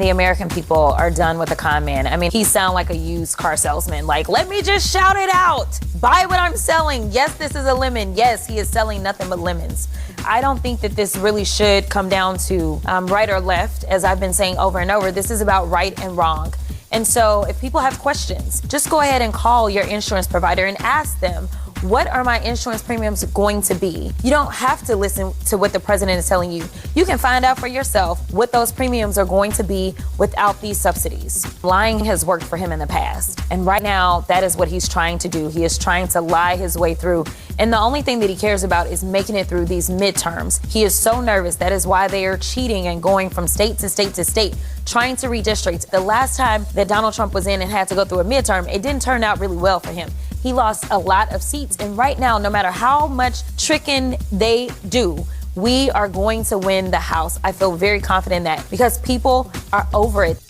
The American people are done with the con man. I mean, he sounds like a used car salesman. Like, let me just shout it out. Buy what I'm selling. Yes, this is a lemon. Yes, he is selling nothing but lemons. I don't think that this really should come down to right or left. As I've been saying over and over, this is about right and wrong. And so if people have questions, just go ahead and call your insurance provider and ask them, what are my insurance premiums going to be? You don't have to listen to what the president is telling you. You can find out for yourself what those premiums are going to be without these subsidies. Lying has worked for him in the past. And right now, that is what he's trying to do. He is trying to lie his way through. And the only thing that he cares about is making it through these midterms. He is so nervous. That is why they are cheating and going from state to state to state, trying to redistrict. The last time that Donald Trump was in and had to go through a midterm, it didn't turn out really well for him. He lost a lot of seats. And right now, no matter how much tricking they do, we are going to win the House. I feel very confident in that because people are over it.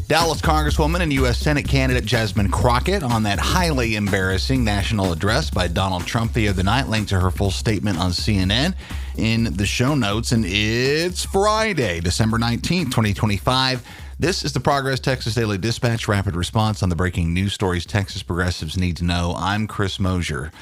Dallas Congresswoman and U.S. Senate candidate Jasmine Crockett on that highly embarrassing national address by Donald Trump the other night. Link to her full statement on CNN in the show notes. And it's Friday, December 19th, 2025. This is the Progress Texas Daily Dispatch, rapid response on the breaking news stories Texas progressives need to know. I'm Chris Mosier.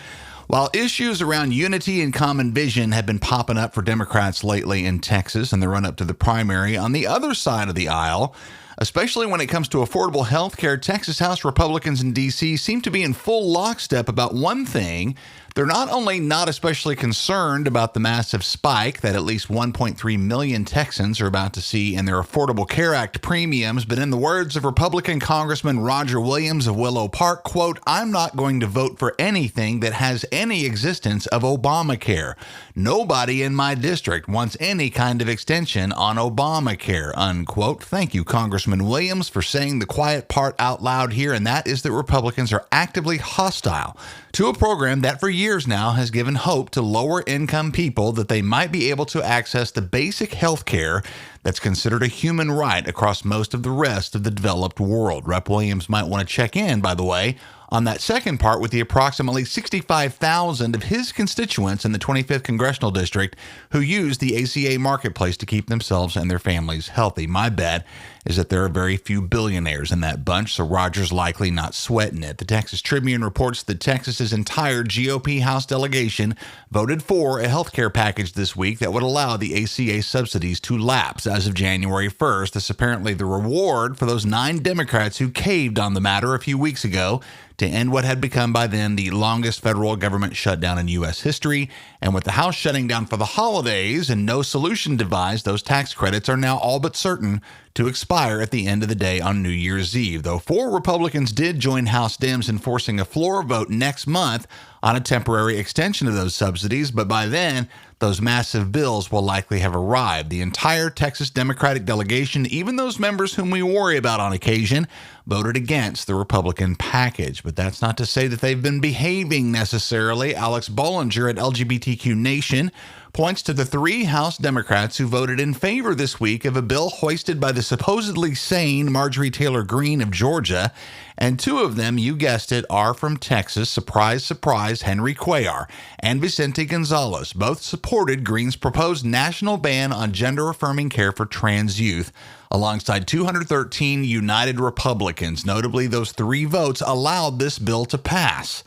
While issues around unity and common vision have been popping up for Democrats lately in Texas in the run-up to the primary, on the other side of the aisle, especially when it comes to affordable health care, Texas House Republicans in D.C. seem to be in full lockstep about one thing. They're not only not especially concerned about the massive spike that at least 1.3 million Texans are about to see in their Affordable Care Act premiums, but in the words of Republican Congressman Roger Williams of Willow Park, quote, I'm not going to vote for anything that has any existence of Obamacare. Nobody in my district wants any kind of extension on Obamacare, unquote. Thank you, Congressman Williams, for saying the quiet part out loud here, and that is that Republicans are actively hostile to a program that for years now has given hope to lower-income people that they might be able to access the basic health care that's considered a human right across most of the rest of the developed world. Rep. Williams might want to check in, by the way, on that second part with the approximately 65,000 of his constituents in the 25th Congressional District who use the ACA marketplace to keep themselves and their families healthy. My bet is that there are very few billionaires in that bunch, so Roger's likely not sweating it. The Texas Tribune reports that Texas's entire GOP House delegation voted for a health care package this week that would allow the ACA subsidies to lapse as of January 1st. This is apparently the reward for those 9 Democrats who caved on the matter a few weeks ago to end what had become by then the longest federal government shutdown in U.S. history. And with the House shutting down for the holidays and no solution devised, those tax credits are now all but certain to expire at the end of the day on New Year's Eve. Though 4 Republicans did join House Dems in forcing a floor vote next month on a temporary extension of those subsidies, but by then, those massive bills will likely have arrived. The entire Texas Democratic delegation, even those members whom we worry about on occasion, voted against the Republican package. But that's not to say that they've been behaving necessarily. Alex Bollinger at LGBTQ Nation points to the 3 House Democrats who voted in favor this week of a bill hoisted by the supposedly sane Marjorie Taylor Greene of Georgia, and 2 of them, you guessed it, are from Texas. Surprise, surprise, Henry Cuellar and Vicente Gonzalez both supported Greene's proposed national ban on gender-affirming care for trans youth, alongside 213 United Republicans. Notably, those 3 votes allowed this bill to pass.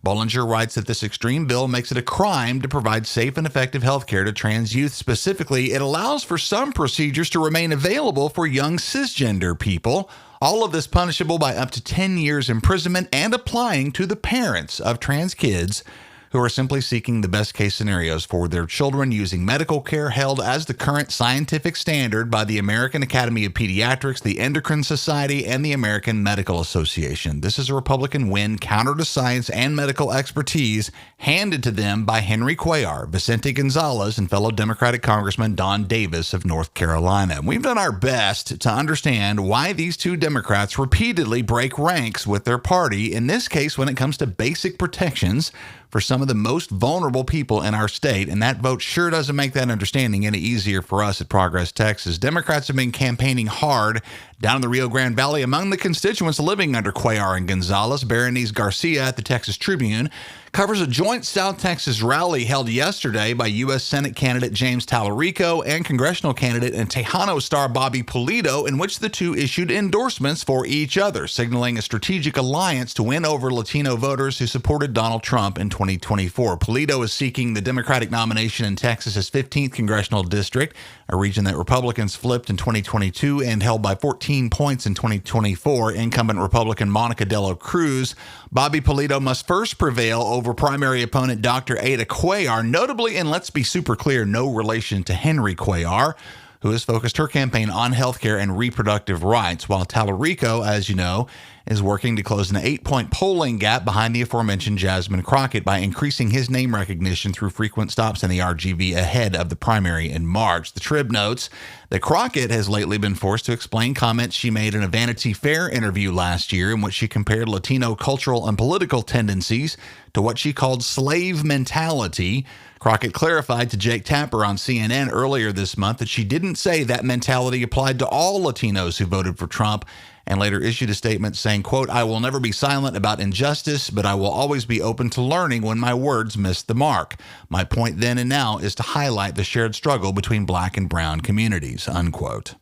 Bollinger writes that this extreme bill makes it a crime to provide safe and effective health care to trans youth. Specifically, it allows for some procedures to remain available for young cisgender people. All of this punishable by up to 10 years imprisonment and applying to the parents of trans kids who are simply seeking the best case scenarios for their children using medical care held as the current scientific standard by the American Academy of Pediatrics, the Endocrine Society, and the American Medical Association. This is a Republican win counter to science and medical expertise handed to them by Henry Cuellar, Vicente Gonzalez, and fellow Democratic Congressman Don Davis of North Carolina. We've done our best to understand why these 2 Democrats repeatedly break ranks with their party, in this case when it comes to basic protections for some of the most vulnerable people in our state, and that vote sure doesn't make that understanding any easier for us at Progress Texas. Democrats have been campaigning hard down in the Rio Grande Valley among the constituents living under Cuellar and Gonzalez. Berenice Garcia at the Texas Tribune covers a joint South Texas rally held yesterday by U.S. Senate candidate James Tallarico and congressional candidate and Tejano star Bobby Pulido, in which the two issued endorsements for each other, signaling a strategic alliance to win over Latino voters who supported Donald Trump in 2024. Pulido is seeking the Democratic nomination in Texas's 15th congressional district, a region that Republicans flipped in 2022 and held by 14 points in 2024. Incumbent Republican Monica Dela Cruz. Bobby Pulido must first prevail over primary opponent Dr. Ada Cuellar, notably, and let's be super clear, no relation to Henry Cuellar, who has focused her campaign on healthcare and reproductive rights, while Tallarico, as you know, is working to close an 8-point polling gap behind the aforementioned Jasmine Crockett by increasing his name recognition through frequent stops in the RGV ahead of the primary in March. The Trib notes that Crockett has lately been forced to explain comments she made in a Vanity Fair interview last year in which she compared Latino cultural and political tendencies to what she called slave mentality. Crockett clarified to Jake Tapper on CNN earlier this month that she didn't say that mentality applied to all Latinos who voted for Trump, and later issued a statement saying, quote, "I will never be silent about injustice, but I will always be open to learning when my words miss the mark. My point then and now is to highlight the shared struggle between black and brown communities," unquote.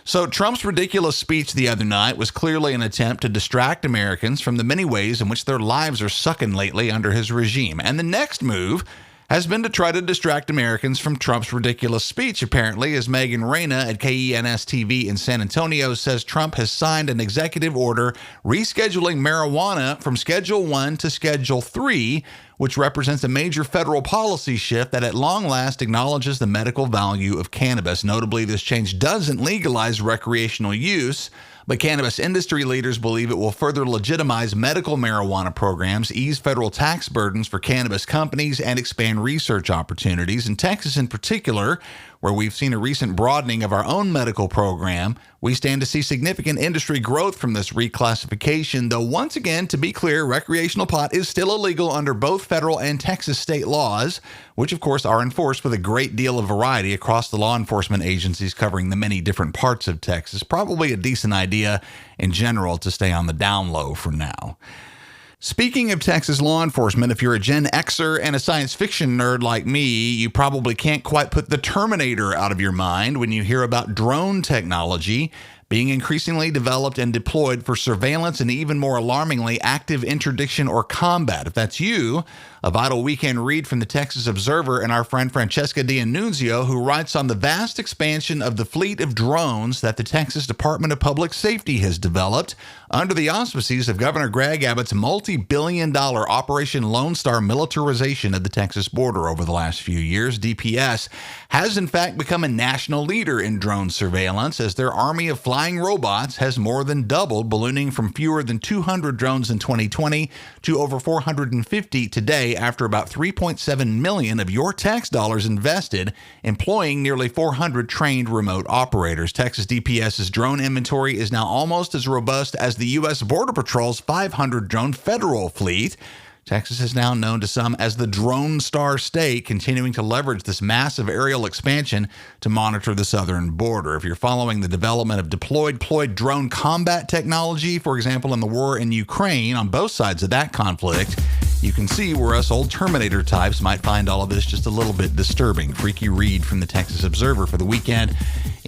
So Trump's ridiculous speech the other night was clearly an attempt to distract Americans from the many ways in which their lives are sucking lately under his regime. And the next move has been to try to distract Americans from Trump's ridiculous speech, apparently, as Megan Reyna at KENS-TV in San Antonio says Trump has signed an executive order rescheduling marijuana from Schedule 1 to Schedule 3, which represents a major federal policy shift that at long last acknowledges the medical value of cannabis. Notably, this change doesn't legalize recreational use, but cannabis industry leaders believe it will further legitimize medical marijuana programs, ease federal tax burdens for cannabis companies, and expand research opportunities. In Texas in particular, where we've seen a recent broadening of our own medical program, we stand to see significant industry growth from this reclassification, though once again, to be clear, recreational pot is still illegal under both federal and Texas state laws, which of course are enforced with a great deal of variety across the law enforcement agencies covering the many different parts of Texas. Probably a decent idea in general to stay on the down low for now. Speaking of Texas law enforcement, if you're a Gen Xer and a science fiction nerd like me, you probably can't quite put the Terminator out of your mind when you hear about drone technology being increasingly developed and deployed for surveillance and, even more alarmingly, active interdiction or combat. If that's you, a vital weekend read from the Texas Observer and our friend Francesca D'Annunzio, who writes on the vast expansion of the fleet of drones that the Texas Department of Public Safety has developed under the auspices of Governor Greg Abbott's multi-billion-dollar Operation Lone Star militarization of the Texas border over the last few years. DPS has in fact become a national leader in drone surveillance, as their army of flying robots has more than doubled, ballooning from fewer than 200 drones in 2020 to over 450 today, after about $3.7 million of your tax dollars invested, employing nearly 400 trained remote operators. Texas DPS's drone inventory is now almost as robust as the U.S. Border Patrol's 500 drone federal fleet. Texas is now known to some as the Drone Star State, continuing to leverage this massive aerial expansion to monitor the southern border. If you're following the development of deployed drone combat technology, for example, in the war in Ukraine, on both sides of that conflict, you can see where us old Terminator types might find all of this just a little bit disturbing. Freaky read from the Texas Observer for the weekend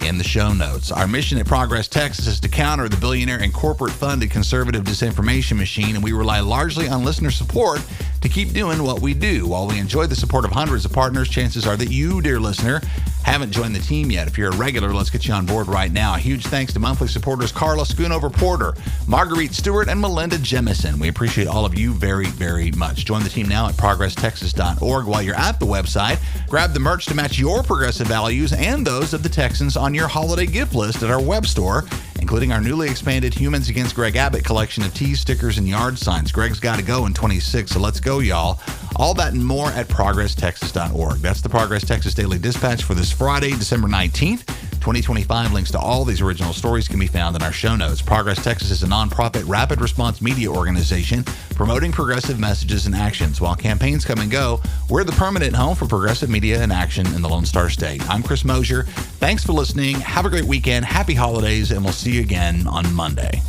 in the show notes. Our mission at Progress Texas is to counter the billionaire and corporate-funded conservative disinformation machine, and we rely largely on listener support to keep doing what we do. While we enjoy the support of hundreds of partners, chances are that you, dear listener, haven't joined the team yet. If you're a regular, let's get you on board right now. A huge thanks to monthly supporters Carla Schoonover Porter, Marguerite Stewart, and Melinda Jemison. We appreciate all of you very, very much. Join the team now at ProgressTexas.org. While you're at the website, grab the merch to match your progressive values and those of the Texans on your holiday gift list at our web store, including our newly expanded Humans Against Greg Abbott collection of tees, stickers, and yard signs. Greg's got to go in 26, so let's go, y'all. All that and more at ProgressTexas.org. That's the Progress Texas Daily Dispatch for this Friday, December 19th, 2025. Links to all these original stories can be found in our show notes. Progress Texas is a nonprofit rapid response media organization promoting progressive messages and actions. While campaigns come and go, we're the permanent home for progressive media and action in the Lone Star State. I'm Chris Mosier. Thanks for listening. Have a great weekend. Happy holidays, and we'll see you again on Monday.